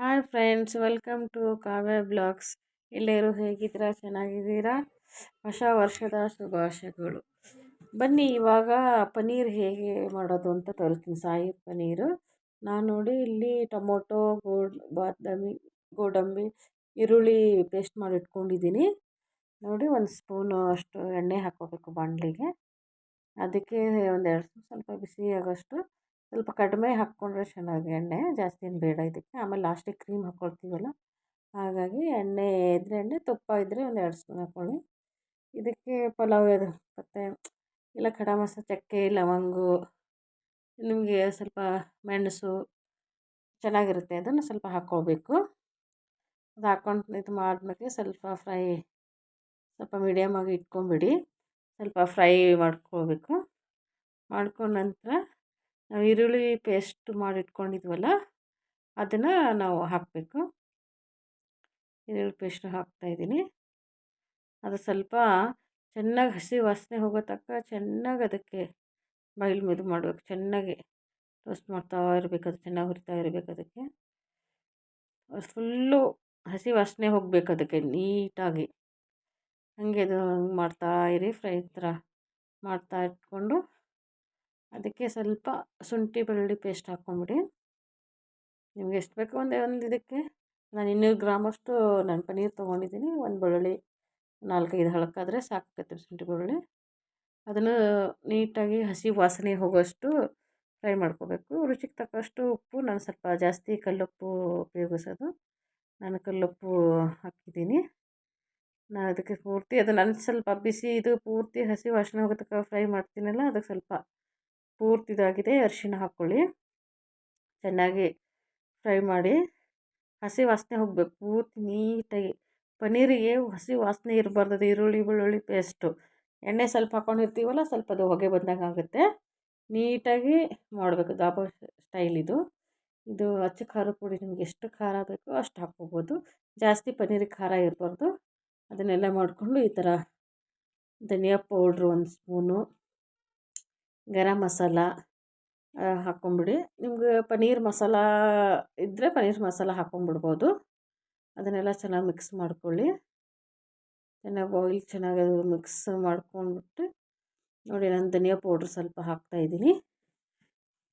Hi friends, welcome to Kavya blogs. ಎಲ್ಲರೂ ಹೇಗಿದ್ದೀರಾ? ಚೆನ್ನಾಗಿದ್ದೀರಾ? ಹೊಸ ವರ್ಷದ ಶುಭಾಶಯಗಳು. ಬನ್ನಿ ಇವಾಗ ಪನ್ನೀರ್ ಹೇಗೆ ಮಾಡೋದು ಅಂತ ತೋರಿಸ್ತೀನಿ. ಸಾಯಿ ಪನ್ನೀರು. ನಾನು ನೋಡಿ ಇಲ್ಲಿ ಟೊಮೊಟೊ, ಗೋಡಂಬಿ, ಈರುಳ್ಳಿ ಪೇಸ್ಟ್ ಮಾಡಿ ಇಟ್ಕೊಂಡಿದ್ದೀನಿ. ನೋಡಿ, ಒಂದು ಸ್ಪೂನು ಅಷ್ಟು ಎಣ್ಣೆ ಹಾಕ್ಕೋಬೇಕು ಬಾಣಲಿಗೆ. ಅದಕ್ಕೆ ಒಂದೆರಡು ಸ್ಪೂನ್ ಸ್ವಲ್ಪ ಬಿಸಿ ಆಗೋಷ್ಟು ಸ್ವಲ್ಪ ಕಡಿಮೆ ಹಾಕ್ಕೊಂಡ್ರೆ ಚೆನ್ನಾಗಿ, ಎಣ್ಣೆ ಜಾಸ್ತಿ ಏನು ಬೇಡ ಇದಕ್ಕೆ. ಆಮೇಲೆ ಲಾಸ್ಟಿಗೆ ಕ್ರೀಮ್ ಹಾಕ್ಕೊಳ್ತೀವಲ್ಲ, ಹಾಗಾಗಿ ಎಣ್ಣೆ ಇದ್ದರೆ ಎಣ್ಣೆ, ತುಪ್ಪ ಇದ್ದರೆ ಒಂದು 2 ಸ್ಪೂನ್ ಹಾಕ್ಕೊಳ್ಳಿ. ಇದಕ್ಕೆ ಪಲಾವ್ ಮತ್ತು ಇಲ್ಲ ಖಡಾ ಮಸಾಲೆ, ಚಕ್ಕೆ, ಲವಂಗು, ನಿಮಗೆ ಸ್ವಲ್ಪ ಮೆಣಸು ಚೆನ್ನಾಗಿರುತ್ತೆ, ಅದನ್ನು ಸ್ವಲ್ಪ ಹಾಕ್ಕೊಳ್ಬೇಕು. ಅದು ಹಾಕ್ಕೊಂಡು ಇದು ಮಾಡಿದ್ಮೇಲೆ ಸ್ವಲ್ಪ ಮೀಡಿಯಮ್ ಆಗಿ ಇಟ್ಕೊಂಬಿಡಿ. ಸ್ವಲ್ಪ ಫ್ರೈ ಮಾಡ್ಕೊಳ್ಬೇಕು. ಮಾಡ್ಕೊಂಡ ನಂತರ ನಾವು ಈರುಳ್ಳಿ ಪೇಸ್ಟ್ ಮಾಡಿ ಇಟ್ಕೊಂಡಿದ್ವಲ್ಲ, ಅದನ್ನು ನಾವು ಹಾಕಬೇಕು. ಈರುಳ್ಳಿ ಪೇಸ್ಟ್ ಹಾಕ್ತಾಯಿದ್ದೀನಿ. ಅದು ಸ್ವಲ್ಪ ಚೆನ್ನಾಗಿ ಹಸಿ ವಾಸನೆ ಹೋಗೋ ತನಕ ಚೆನ್ನಾಗಿ ಅದಕ್ಕೆ ಇದು ಮಾಡಬೇಕು. ಚೆನ್ನಾಗಿ ರೋಸ್ಟ್ ಮಾಡ್ತಾ ಇರಬೇಕು, ಅದು ಚೆನ್ನಾಗಿ ಹುರಿತಾ ಇರಬೇಕು. ಅದಕ್ಕೆ ಫುಲ್ಲು ಹಸಿ ವಾಸನೆ ಹೋಗಬೇಕು ಅದಕ್ಕೆ ನೀಟಾಗಿ. ಹಾಗೆ ಅದು ಮಾಡ್ತಾ ಇರಿ, ಫ್ರೈ ಥರ ಮಾಡ್ತಾ ಇಟ್ಕೊಂಡು ಅದಕ್ಕೆ ಸ್ವಲ್ಪ ಶುಂಠಿ ಬೆಳ್ಳುಳ್ಳಿ ಪೇಸ್ಟ್ ಹಾಕ್ಕೊಂಬಿಡಿ. ನಿಮ್ಗೆ ಎಷ್ಟು ಬೇಕೋ ಒಂದು ಇದಕ್ಕೆ ನಾನು 200 ಗ್ರಾಮಷ್ಟು ನಾನು ಪನ್ನೀರ್ ತೊಗೊಂಡಿದ್ದೀನಿ. ಒಂದು ಬೆಳ್ಳುಳ್ಳಿ 4-5 ಹಳಕ್ಕಾದರೆ ಸಾಕಾಗುತ್ತೆ, ಶುಂಠಿ ಬೆಳ್ಳುಳ್ಳಿ. ಅದನ್ನು ನೀಟಾಗಿ ಹಸಿ ವಾಸನೆ ಹೋಗೋಷ್ಟು ಫ್ರೈ ಮಾಡ್ಕೋಬೇಕು. ರುಚಿಗೆ ತಕ್ಕಷ್ಟು ಉಪ್ಪು, ನಾನು ಸ್ವಲ್ಪ ಜಾಸ್ತಿ ಕಲ್ಲುಪ್ಪು ಉಪಯೋಗಿಸೋದು. ನಾನು ಕಲ್ಲುಪ್ಪು ಹಾಕಿದ್ದೀನಿ. ನಾನು ಅದಕ್ಕೆ ಪೂರ್ತಿ ಅದು ನನ್ನ ಸ್ವಲ್ಪ ಬಿಸಿ ಇದು ಪೂರ್ತಿ ಹಸಿ ವಾಸನೆ ಹೋಗೋ ತನಕ ಫ್ರೈ ಮಾಡ್ತೀನಲ್ಲ, ಅದಕ್ಕೆ ಸ್ವಲ್ಪ ಪೂರ್ತಿ ಇದಾಗಿದೆ. ಅರಿಶಿಣ ಹಾಕ್ಕೊಳ್ಳಿ, ಚೆನ್ನಾಗಿ ಫ್ರೈ ಮಾಡಿ. ಹಸಿ ವಾಸನೆ ಹೋಗಬೇಕು ಪೂರ್ತಿ ನೀಟಾಗಿ. ಪನ್ನೀರಿಗೆ ಹಸಿ ವಾಸನೆ ಇರಬಾರ್ದು. ಅದು ಈರುಳ್ಳಿ ಬೆಳ್ಳುಳ್ಳಿ ಪೇಸ್ಟು ಎಣ್ಣೆ ಸ್ವಲ್ಪ ಹಾಕ್ಕೊಂಡಿರ್ತೀವಲ್ಲ, ಸ್ವಲ್ಪ ಅದು ಹೊಗೆ ಬಂದಂಗೆ ಆಗುತ್ತೆ. ನೀಟಾಗಿ ಮಾಡಬೇಕು. ದಾಬಾ ಸ್ಟೈಲ್ ಇದು. ಅಚ್ಚ ಖಾರದ ಪುಡಿ ನಿಮ್ಗೆ ಎಷ್ಟು ಖಾರ ಬೇಕೋ ಅಷ್ಟು ಹಾಕ್ಕೋಬೋದು. ಜಾಸ್ತಿ ಪನ್ನೀರಿಗೆ ಖಾರ ಇರಬಾರ್ದು. ಅದನ್ನೆಲ್ಲ ಮಾಡಿಕೊಂಡು ಈ ಥರ ಧನಿಯಾ ಪೌಡ್ರು 1 ಸ್ಪೂನು, ಗರಂ ಮಸಾಲ ಹಾಕ್ಕೊಂಬಿಡಿ. ನಿಮ್ಗೆ ಪನ್ನೀರ್ ಮಸಾಲ ಇದ್ದರೆ ಪನ್ನೀರ್ ಮಸಾಲ ಹಾಕ್ಕೊಂಬಿಡ್ಬೋದು. ಅದನ್ನೆಲ್ಲ ಚೆನ್ನಾಗಿ ಮಿಕ್ಸ್ ಮಾಡ್ಕೊಳ್ಳಿ. ಚೆನ್ನಾಗಿ ಅದು ಮಿಕ್ಸ್ ಮಾಡ್ಕೊಂಡ್ಬಿಟ್ಟು ನೋಡಿ, ನಾನು ಧನಿಯಾ ಪೌಡ್ರ್ ಸ್ವಲ್ಪ ಹಾಕ್ತಾಯಿದ್ದೀನಿ.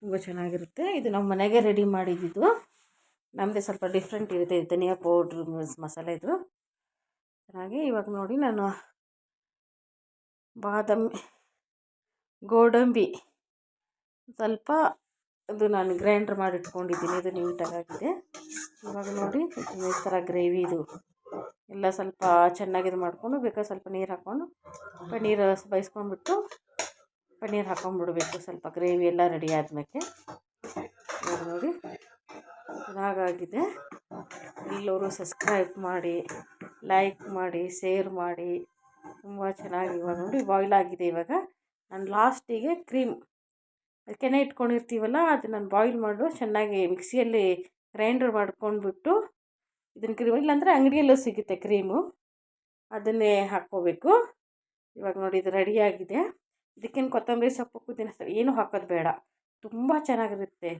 ತುಂಬ ಚೆನ್ನಾಗಿರುತ್ತೆ. ಇದು ನಾವು ಮನೆಗೆ ರೆಡಿ ಮಾಡಿದ್ದು. ನಮ್ಮದೇ ಸ್ವಲ್ಪ ಡಿಫ್ರೆಂಟ್ ಇರುತ್ತೆ ಧನಿಯಾ ಪೌಡ್ರ್ ಮಸಾಲೆ ಇದು. ಚೆನ್ನಾಗಿ ಇವಾಗ ನೋಡಿ, ನಾನು ಗೋಡಂಬಿ ಸ್ವಲ್ಪ ಅದು ನಾನು ಗ್ರೈಂಡ್ರ್ ಮಾಡಿ ಇಟ್ಕೊಂಡಿದ್ದೀನಿ. ಇದು ನೀಟಾಗಿದೆ. ಇವಾಗ ನೋಡಿ, ಈ ಥರ ಗ್ರೇವಿ ಇದು ಎಲ್ಲ ಸ್ವಲ್ಪ ಚೆನ್ನಾಗಿ ಮಾಡಿಕೊಂಡು ಬೇಕಾದ್ರೆ ಸ್ವಲ್ಪ ನೀರು ಹಾಕ್ಕೊಂಡು ಪನ್ನೀರ್ ಬೇಯಿಸ್ಕೊಂಡ್ಬಿಟ್ಟು ಪನ್ನೀರ್ ಹಾಕ್ಕೊಂಬಿಡ್ಬೇಕು. ಸ್ವಲ್ಪ ಗ್ರೇವಿ ಎಲ್ಲ ರೆಡಿ ಆದಮೇಲೆ ಇವಾಗ ನೋಡಿ ಚೆನ್ನಾಗಾಗಿದೆ. ಎಲ್ಲರೂ ಸಬ್ಸ್ಕ್ರೈಬ್ ಮಾಡಿ, ಲೈಕ್ ಮಾಡಿ, ಶೇರ್ ಮಾಡಿ. ತುಂಬ ಚೆನ್ನಾಗಿ ಇವಾಗ ನೋಡಿ ಬಾಯ್ಲ್ ಆಗಿದೆ. ಇವಾಗ ನಾನು ಲಾಸ್ಟಿಗೆ ಕ್ರೀಮ್ ಕೆನೆ ಇಟ್ಕೊಂಡಿರ್ತೀವಲ್ಲ, ಅದು ನಾನು ಬಾಯ್ಲ್ ಮಾಡು ಚೆನ್ನಾಗಿ ಮಿಕ್ಸಿಯಲ್ಲಿ ಗ್ರೈಂಡರ್ ಮಾಡ್ಕೊಂಡ್ಬಿಟ್ಟು ಇದನ್ನು ಕ್ರೀಮ್, ಇಲ್ಲಾಂದರೆ ಅಂಗಡಿಯಲ್ಲೂ ಸಿಗುತ್ತೆ ಕ್ರೀಮು, ಅದನ್ನೇ ಹಾಕ್ಕೋಬೇಕು. ಇವಾಗ ನೋಡಿ ಇದು ರೆಡಿಯಾಗಿದೆ. ಇದಕ್ಕೇನು ಕೊತ್ತಂಬರಿ ಸೊಪ್ಪು, ಪುದೀನ ಸೊಪ್ಪು ಏನೂ ಹಾಕೋದು ಬೇಡ. ತುಂಬ ಚೆನ್ನಾಗಿರುತ್ತೆ.